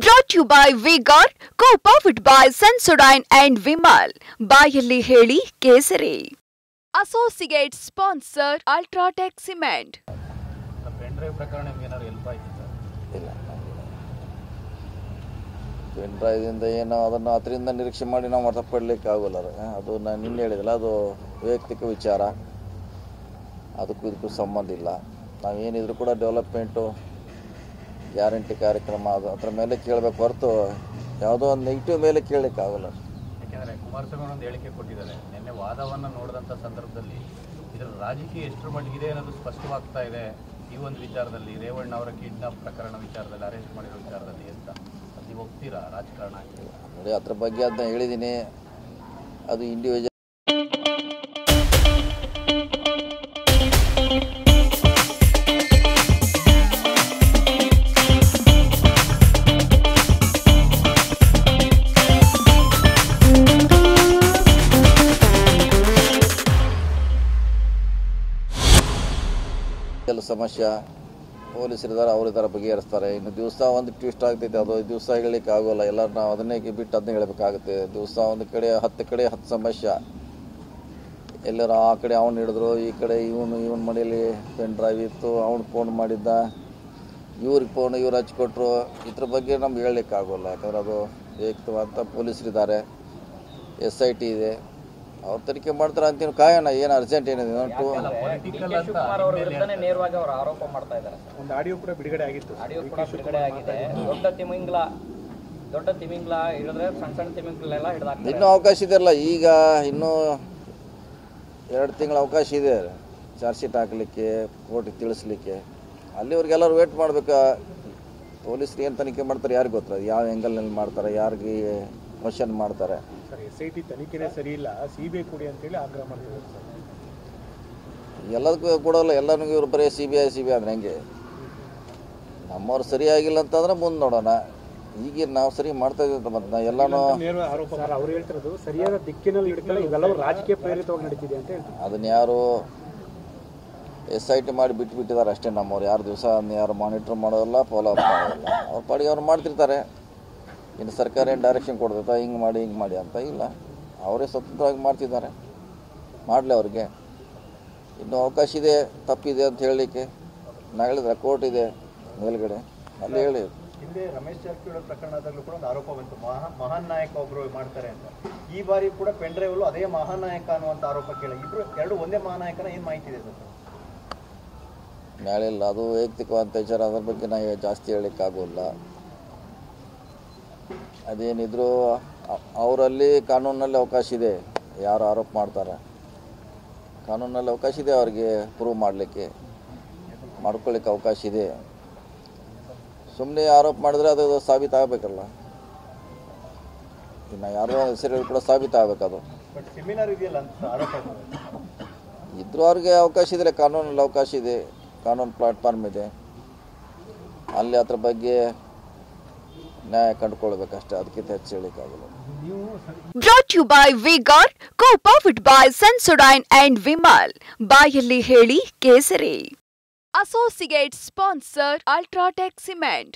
Brought to you by Vigor, co-powered by Sensodyne and Vimal. ಬಾಯಲ್ಲಿ ಹೇಳಿ ಕೇಸರಿ. Associate sponsor Ultratech Cement. Pen drive ಪ್ರಕರಣ ಏನಾದ್ರು help ಆಯ್ತು ಸರ್? ಇಲ್ಲ, ಪೆನ್ ಡ್ರೈವಿಂದ ಏನೋ ಅದನ್ನು ಅದರಿಂದ ನಿರೀಕ್ಷೆ ಮಾಡಿ ನಾವು ಹೊರತುಪಡಲಿಕ್ಕೆ ಆಗೋಲ್ಲ. ಅದು ನಾನು ನಿನ್ನೆ ಹೇಳಿದಲ್ಲ, ಅದು ವೈಯಕ್ತಿಕ ವಿಚಾರ, ಅದಕ್ಕೂ ಇದಕ್ಕೂ ಸಂಬಂಧ ಇಲ್ಲ. ನಾವೇನಿದ್ರು ಕೂಡ ಡೆವಲಪ್ಮೆಂಟು ಗ್ಯಾರಂಟಿ ಕಾರ್ಯಕ್ರಮ ಅದರ ಮೇಲೆ ಕೇಳಬೇಕು ಹೊರತು ಯಾವುದೋ ಒಂದು ನೆಗೆಟಿವ್ ಮೇಲೆ ಕೇಳಲಿಕ್ಕೆ ಆಗೋಲ್ಲ. ಯಾಕೆಂದರೆ ಕುಮಾರಸ್ವಾಮಿ ಒಂದು ಹೇಳಿಕೆ ಕೊಟ್ಟಿದ್ದಾರೆ, ನಿನ್ನೆ ವಾದವನ್ನು ನೋಡಿದಂಥ ಸಂದರ್ಭದಲ್ಲಿ ಇದರ ರಾಜಕೀಯ ಎಷ್ಟರ ಮಟ್ಟಿಗಿದೆ ಅನ್ನೋದು ಸ್ಪಷ್ಟವಾಗ್ತಾ ಇದೆ. ಈ ಒಂದು ವಿಚಾರದಲ್ಲಿ ರೇವಣ್ಣ ಅವರ ಕಿಡ್ನಾಪ್ ಪ್ರಕರಣ ವಿಚಾರದಲ್ಲಿ ಅರೆಸ್ಟ್ ಮಾಡಿರೋ ವಿಚಾರದಲ್ಲಿ ಅಂತ ಅದು ನೀವು ಹೋಗ್ತೀರಾ ರಾಜಕಾರಣ ಆಗ್ತಿಲ್ಲ ನೋಡಿ, ಅದ್ರ ಬಗ್ಗೆ ಅದನ್ನ ಹೇಳಿದ್ದೀನಿ. ಅದು ಇಂಡಿವಿಜುವಲ್ ಸಮಸ್ಯೆ. ಪೊಲೀಸರಿದ್ದಾರೆ, ಅವರಿದ್ದಾರೆ, ಬಗೆಹರಿಸ್ತಾರೆ. ಇನ್ನು ದಿವಸ ಒಂದು ಟ್ವಿಸ್ಟ್ ಆಗ್ತೈತೆ, ಅದು ದಿವಸ ಹೇಳಲಿಕ್ಕೆ ಆಗೋಲ್ಲ. ಎಲ್ಲರೂ ನಾವು ಅದನ್ನೇ ಬಿಟ್ಟು ಅದನ್ನೇ ಹೇಳಬೇಕಾಗುತ್ತೆ. ದಿವಸ ಒಂದು ಕಡೆ 10 ಸಮಸ್ಯೆ. ಎಲ್ಲರೂ ಆ ಕಡೆ ಅವ್ನು ಹಿಡಿದ್ರು, ಈ ಕಡೆ ಇವನ್ ಮನೆಯಲ್ಲಿ ಪೆನ್ ಡ್ರೈವ್ ಇತ್ತು, ಅವ್ನು ಫೋನ್ ಮಾಡಿದ್ದ, ಇವ್ರಿಗೆ ಫೋನ್ ಇವ್ರು ಹಚ್ಕೊಟ್ರು. ಇದ್ರ ಬಗ್ಗೆ ನಮ್ಗೆ ಹೇಳಲಿಕ್ಕೆ ಆಗೋಲ್ಲ. ಯಾಕಂದ್ರೆ ಅದು ಏಕ್ತವಂತ ಪೊಲೀಸರಿದ್ದಾರೆ, SIT ಇದೆ, ಅವ್ರು ತನಿಖೆ ಮಾಡ್ತಾರೆ ಅಂತೀವಿ. ಕಾಯೋಣ, ಏನು ಅರ್ಜೆಂಟ್ ಏನಿದೆ. ನೇರವಾಗಿ ಅವರು ಆರೋಪ ಮಾಡ್ತಾ ಇದ್ದಾರೆ. ಒಂದು ಆಡಿಯೋ ಕೂಡ ಬಿಡುಗಡೆ ಆಗಿತ್ತು. ದೊಡ್ಡ ತಿಮಿಂಗ್ಲ ಹಿಡಿದ್ರೆ ಸಣ್ಣ ತಿಮಿಂಗ್ಲೆಲ್ಲ ಹಿಡಿದಾಗ್ತದೆ. ಇನ್ನೂ ಅವಕಾಶ ಇದೆಯಲ್ಲ, ಈಗ ಇನ್ನೂ 2 ತಿಂಗಳ ಅವಕಾಶ ಇದೆ ಚಾರ್ಜ್ ಶೀಟ್ ಹಾಕಲಿಕ್ಕೆ, ಕೋರ್ಟಿಗೆ ತಿಳಿಸ್ಲಿಕ್ಕೆ. ಅಲ್ಲಿವ್ರಿಗೆಲ್ಲರೂ ವೇಟ್ ಮಾಡಬೇಕಾ. ಪೊಲೀಸರು ಏನು ತನಿಖೆ ಮಾಡ್ತಾರೆ ಯಾರಿಗೆ ಗೊತ್ತಿಲ್ಲ, ಯಾವ ಆ್ಯಂಗಲ್ನಲ್ಲಿ ಮಾಡ್ತಾರೆ, ಯಾರಿಗೆ ಕ್ವಶನ್ ಮಾಡ್ತಾರೆ. ಸರ್, SIT ತನಿಖೆನೇ ಸರಿ ಇಲ್ಲ, CBI ಕೊಡಿ ಅಂತೇಳಿ ಆಗ್ರಹ ಮಾಡ್ತಿದ್ದಾರೆ ಸರ್. ಎಲ್ಲದಕ್ಕೂ ಕೊಡೋಲ್ಲ, ಎಲ್ಲರಿಗೂ ಇವ್ರು ಬರೀ CBI ಅಂದರೆ ಹೆಂಗೆ? ನಮ್ಮವ್ರು ಸರಿಯಾಗಿಲ್ಲ ಅಂತಂದ್ರೆ ಮುಂದೆ ನೋಡೋಣ. ಈಗೇನು ನಾವು ಸರಿ ಮಾಡ್ತಾ ಇದ್ದೀವಿ ಮತ್ತು ಎಲ್ಲನೂ ನೇರ ಆರೋಪ. ಸರ್, ಅವ್ರು ಹೇಳ್ತಿರೋದು ಸರಿಯಾದ ದಿಕ್ಕಿನಲ್ಲಿ ಹಿಡ್ಕೊಳ್ಳಿ, ಇವೆಲ್ಲವೂ ರಾಜಕೀಯ ಪ್ರೇರಿತವಾಗಿ ನಡೀತಿದೆ ಅಂತ ಹೇಳ್ತಾರೆ. ಅದನ್ನು ಯಾರು SIT ಮಾಡಿ ಬಿಟ್ಟಿದ್ದಾರೆ ಅಷ್ಟೇ. ನಮ್ಮವ್ರು ಯಾರು ದಿವಸ ಯಾರು ಮಾನಿಟ್ರ್ ಮಾಡೋಲ್ಲ, ಫಾಲೋ ಅಪ್ ಮಾಡೋಲ್ಲ. ಅವ್ರ ಪಾಡಿಗೆ ಅವ್ರು ಮಾಡ್ತಿರ್ತಾರೆ. ಇನ್ನು ಸರ್ಕಾರ ಏನು ಡೈರೆಕ್ಷನ್ ಕೊಡ್ತೈತೆ, ಹಿಂಗೆ ಮಾಡಿ ಅಂತ ಇಲ್ಲ. ಅವರೇ ಸ್ವತಂತ್ರವಾಗಿ ಮಾಡ್ತಿದ್ದಾರೆ, ಮಾಡಲಿ. ಅವ್ರಿಗೆ ಇನ್ನೂ ಅವಕಾಶ ಇದೆ, ತಪ್ಪಿದೆ ಅಂತ ಹೇಳಲಿಕ್ಕೆ. ನಾ ಹೇಳಿದ್ರೆ ಕೋರ್ಟ್ ಇದೆ ಮೇಲ್ಗಡೆ, ಅಲ್ಲಿ ಹೇಳಿ. ಹಿಂದೆ ರಮೇಶ್ ಜಾರಕಿಹೊಳಿ ಪ್ರಕರಣದಲ್ಲೂ ಕೂಡ ಒಂದು ಆರೋಪ ಬಂತು, ಮಹಾನ್ ನಾಯಕ ಒಬ್ಬರು ಮಾಡ್ತಾರೆ ಅಂತ. ಈ ಬಾರಿ ಕೂಡ ಪೆನ್ ಡ್ರೈವಲ್ಲೂ ಅದೇ ಮಹಾನ್ ನಾಯಕ ಅನ್ನುವಂಥ ಆರೋಪ ಕೇಳಿ ಎರಡು ಒಂದೇ ಮಹಾನಾಯಕನ ಏನು ಮಾಹಿತಿ ಇದೆ ಸರ್? ಹೇಳಿಲ್ಲ, ಅದು ವೈಯಕ್ತಿಕವಾದ ವಿಚಾರ. ಅದ್ರ ಬಗ್ಗೆ ನಾ ಜಾಸ್ತಿ ಹೇಳಲಿಕ್ಕಾಗೋಲ್ಲ. ಅದೇನಿದ್ರು ಅವರಲ್ಲಿ ಕಾನೂನಲ್ಲಿ ಅವಕಾಶ ಇದೆ. ಯಾರು ಆರೋಪ ಮಾಡ್ತಾರೆ ಕಾನೂನಲ್ಲಿ ಅವಕಾಶ ಇದೆ, ಅವ್ರಿಗೆ ಪ್ರೂವ್ ಮಾಡಲಿಕ್ಕೆ, ಮಾಡ್ಕೊಳ್ಳಿಕ್ಕೆ ಅವಕಾಶ ಇದೆ. ಸುಮ್ಮನೆ ಆರೋಪ ಮಾಡಿದ್ರೆ ಅದು ಸಾಬೀತಾಗಬೇಕಲ್ಲ. ಇನ್ನು ಯಾರೋ ಹೆಸರು ಕೂಡ ಸಾಬೀತಾಗಬೇಕದು. ಬಟ್ ಸೆಮಿನಾರ್ ಇದೆಯಲ್ಲ ಅಂತ ಆರೋಪ ಇದ್ರೂ ಅವ್ರಿಗೆ ಅವಕಾಶ ಇದೆ, ಕಾನೂನಲ್ಲಿ ಅವಕಾಶ ಇದೆ, ಕಾನೂನು ಪ್ಲಾಟ್ಫಾರ್ಮ್ ಇದೆ. ಅಲ್ಲಿ ಅದ್ರ ಬಗ್ಗೆ ನ್ಯಾಯ ಕಂಡುಕೊಳ್ಬೇಕಷ್ಟೇ, ಅದಕ್ಕಿಂತ ಹೆಚ್ಚು ಹೇಳಿಕ್ಕಾಗಲ್ಲ. Brought to you by Vigor, co-powered by Sensodyne and Vimal. ಬಾಯಲ್ಲಿ ಹೇಳಿ ಕೇಸರಿ. Associate sponsor Ultratech Cement.